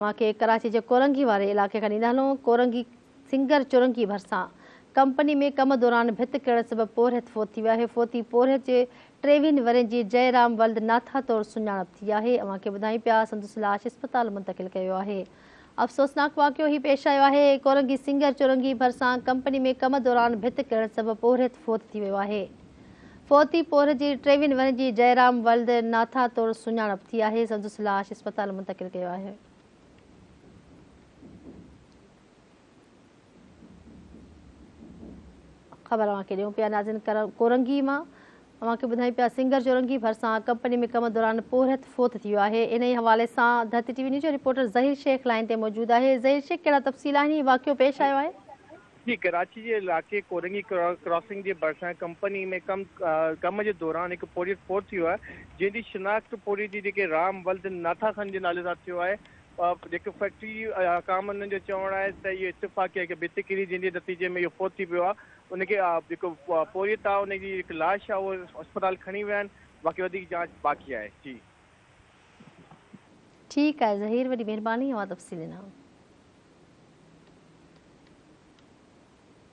के कराची के कोरंगी वाले इलाके का ॾींदा हलूं। कोरंगी सिंगर चुरंगी भरसा कंपनी में कम दौरान भित किरण सबब पोरहत फोत थी है। फोती पोरहत के 23 वरनि जी जयराम वल्द नाथा तौर सुञाणप थी है। अवां खे ॿुधाई पिया संदसि लाश अस्पताल मुंतकिल कयो है। अफ़सोसनाक वाक़ियो ही पेश आयो है। कोरंगी सिंगर चुरंगी भरसा कंपनी में कम दौरान भित किरण सबब पोरहत फोत थी वियो है। फोती पोरहत जी 23 वरनि जी जयराम वल्द नाथा तौर सुञाणप थी है। संदसि लाश अस्पताल मुंतकिल कयो है। खबर अवां खे ॾियूं पिया नाज़िन कोरंगी मां अवां खे ॿुधाई पिया सिंगर चुरंगी भरसां कंपनी में कम दौरान पोरहत फोत थी वियो आहे। इन ई हवाले सां धरती टीवी न्यूज़ जो रिपोर्टर ज़हीर शेख लाइन ते मौजूदु आहे। ज़हीर शेख, कहिड़ा तफ़सील आहिनि? वाक़ियो पेश आयो आहे? जी, कराची के इलाके कोरंगी क्रॉसिंग के भरसां कंपनी में कम के दौरान एक पोरियत फोत थी है, जैसी शिनाख्त पोरी जी जेके राम वल्द नाथा खान के नाले सां थियो आहे। जेको फैक्ट्री कामन जो चवण है त इहो इत्तिफ़ाक़ी आहे कि भित किरी जंहिंजे नतीजे में इहो फोत थी पियो आहे। उनखे जेको पोरियत आहे उनजी हिकु लाश आहे उहो अस्पताल खणी विया आहिनि। बाक़ी वधीक जांच बाक़ी आहे। जी ठीकु आहे ज़हीर, वॾी महिरबानी, अवां तफ़सील ॾिना।